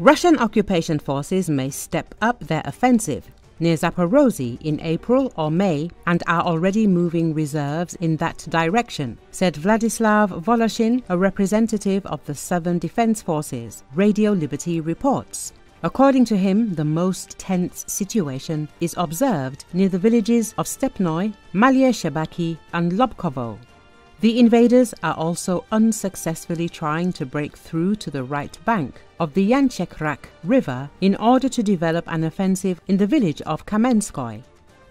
Russian occupation forces may step up their offensive near Zaporozhzhya in April or May and are already moving reserves in that direction, said Vladislav Voloshin, a representative of the Southern Defense Forces, Radio Liberty reports. According to him, the most tense situation is observed near the villages of Stepnoye, Malye Shcherbaki and Lobkovo. The invaders are also unsuccessfully trying to break through to the right bank of the Yanchekrak River in order to develop an offensive in the village of Kamenskoye.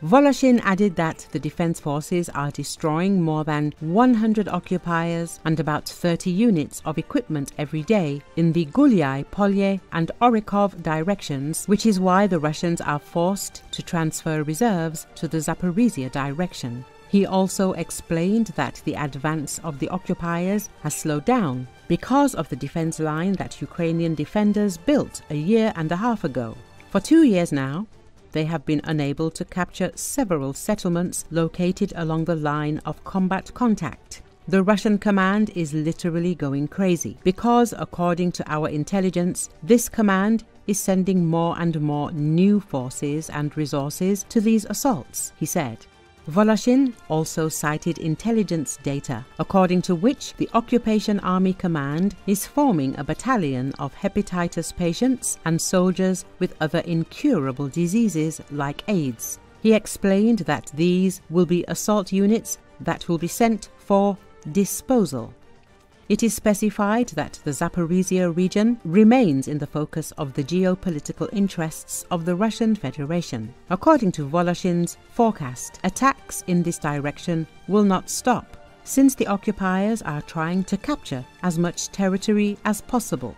Voloshin added that the defense forces are destroying more than 100 occupiers and about 30 units of equipment every day in the Gulyai, Polye and Orikov directions, which is why the Russians are forced to transfer reserves to the Zaporizhzhya direction. He also explained that the advance of the occupiers has slowed down because of the defense line that Ukrainian defenders built a year and a half ago. For 2 years now, they have been unable to capture several settlements located along the line of combat contact. The Russian command is literally going crazy because, according to our intelligence, this command is sending more and more new forces and resources to these assaults, he said. Voloshin also cited intelligence data, according to which the Occupation Army Command is forming a battalion of hepatitis patients and soldiers with other incurable diseases like AIDS. He explained that these will be assault units that will be sent for disposal. It is specified that the Zaporizhzhya region remains in the focus of the geopolitical interests of the Russian Federation. According to Voloshin's forecast, attacks in this direction will not stop, since the occupiers are trying to capture as much territory as possible.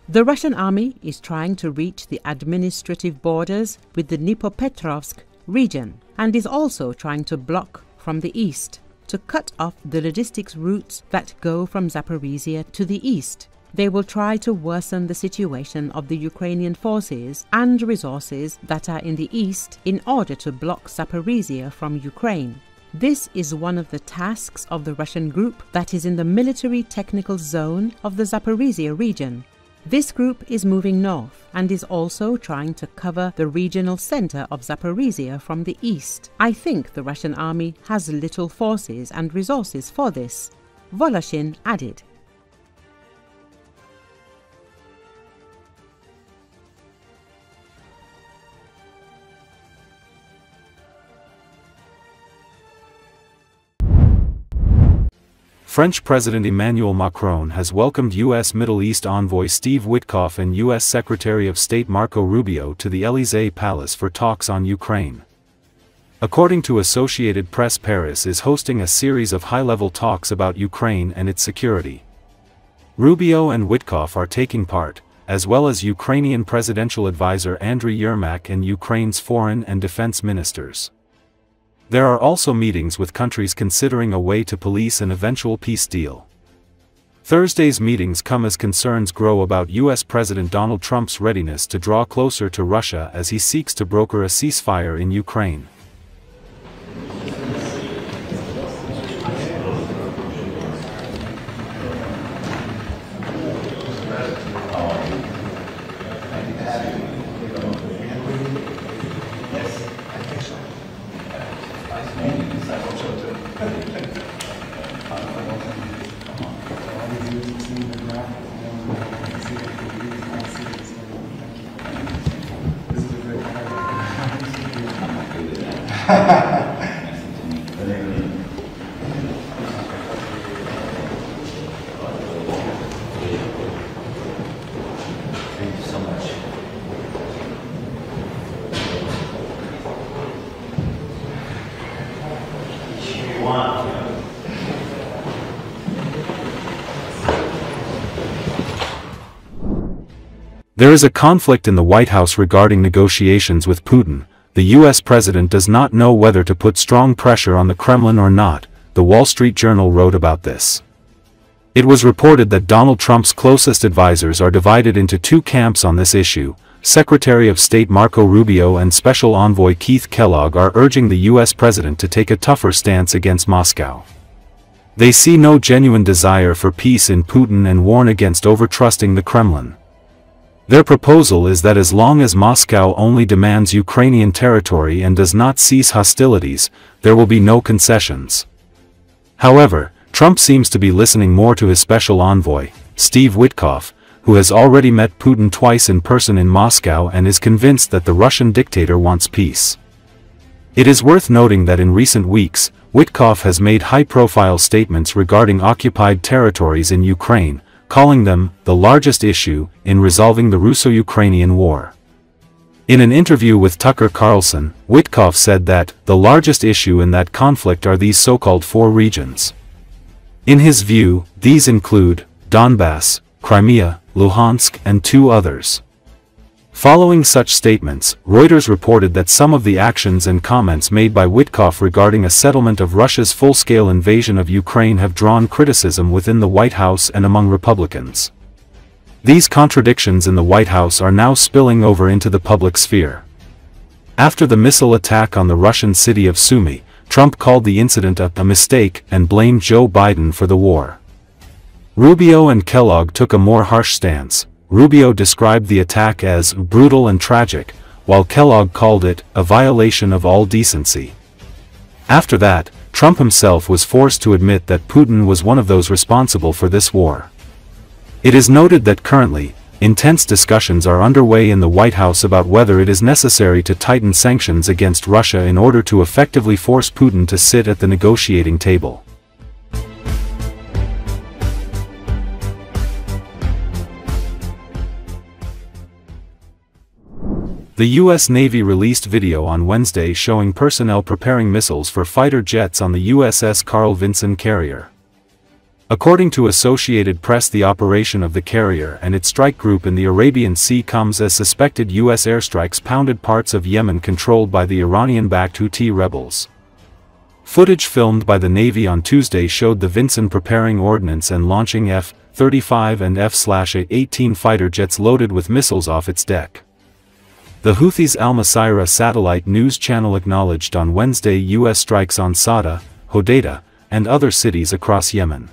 The Russian army is trying to reach the administrative borders with the Dnipropetrovsk region and is also trying to block from the east, to cut off the logistics routes that go from Zaporizhzhya to the east. They will try to worsen the situation of the Ukrainian forces and resources that are in the east in order to block Zaporizhzhya from Ukraine. This is one of the tasks of the Russian group that is in the military technical zone of the Zaporizhzhya region. This group is moving north and is also trying to cover the regional center of Zaporizhzhya from the east. I think the Russian army has little forces and resources for this, Voloshin added. French President Emmanuel Macron has welcomed U.S. Middle East envoy Steve Witkoff and U.S. Secretary of State Marco Rubio to the Élysée Palace for talks on Ukraine. According to Associated Press, Paris is hosting a series of high-level talks about Ukraine and its security. Rubio and Witkoff are taking part, as well as Ukrainian presidential advisor Andriy Yermak and Ukraine's foreign and defense ministers. There are also meetings with countries considering a way to police an eventual peace deal. Thursday's meetings come as concerns grow about U.S. President Donald Trump's readiness to draw closer to Russia as he seeks to broker a ceasefire in Ukraine. There is a conflict in the White House regarding negotiations with Putin. The U.S. president does not know whether to put strong pressure on the Kremlin or not, the Wall Street Journal wrote about this. It was reported that Donald Trump's closest advisors are divided into two camps on this issue. Secretary of State Marco Rubio and Special Envoy Keith Kellogg are urging the U.S. president to take a tougher stance against Moscow. They see no genuine desire for peace in Putin and warn against overtrusting the Kremlin. Their proposal is that as long as Moscow only demands Ukrainian territory and does not cease hostilities, there will be no concessions. However, Trump seems to be listening more to his special envoy, Steve Witkoff, who has already met Putin twice in person in Moscow and is convinced that the Russian dictator wants peace. It is worth noting that in recent weeks, Witkoff has made high-profile statements regarding occupied territories in Ukraine, calling them the largest issue in resolving the Russo-Ukrainian war. In an interview with Tucker Carlson, Witkoff said that the largest issue in that conflict are these so-called four regions. In his view, these include Donbass, Crimea, Luhansk, and two others. Following such statements, Reuters reported that some of the actions and comments made by Witkoff regarding a settlement of Russia's full-scale invasion of Ukraine have drawn criticism within the White House and among Republicans. These contradictions in the White House are now spilling over into the public sphere. After the missile attack on the Russian city of Sumy, Trump called the incident a mistake and blamed Joe Biden for the war. Rubio and Kellogg took a more harsh stance. Rubio described the attack as brutal and tragic, while Kellogg called it a violation of all decency. After that, Trump himself was forced to admit that Putin was one of those responsible for this war. It is noted that currently, intense discussions are underway in the White House about whether it is necessary to tighten sanctions against Russia in order to effectively force Putin to sit at the negotiating table. The U.S. Navy released video on Wednesday showing personnel preparing missiles for fighter jets on the USS Carl Vinson carrier. According to Associated Press, the operation of the carrier and its strike group in the Arabian Sea comes as suspected U.S. airstrikes pounded parts of Yemen controlled by the Iranian-backed Houthi rebels. Footage filmed by the Navy on Tuesday showed the Vinson preparing ordnance and launching F-35 and F/A-18 fighter jets loaded with missiles off its deck. The Houthis' Al-Masirah satellite news channel acknowledged on Wednesday U.S. strikes on Sada, Hodeidah, and other cities across Yemen.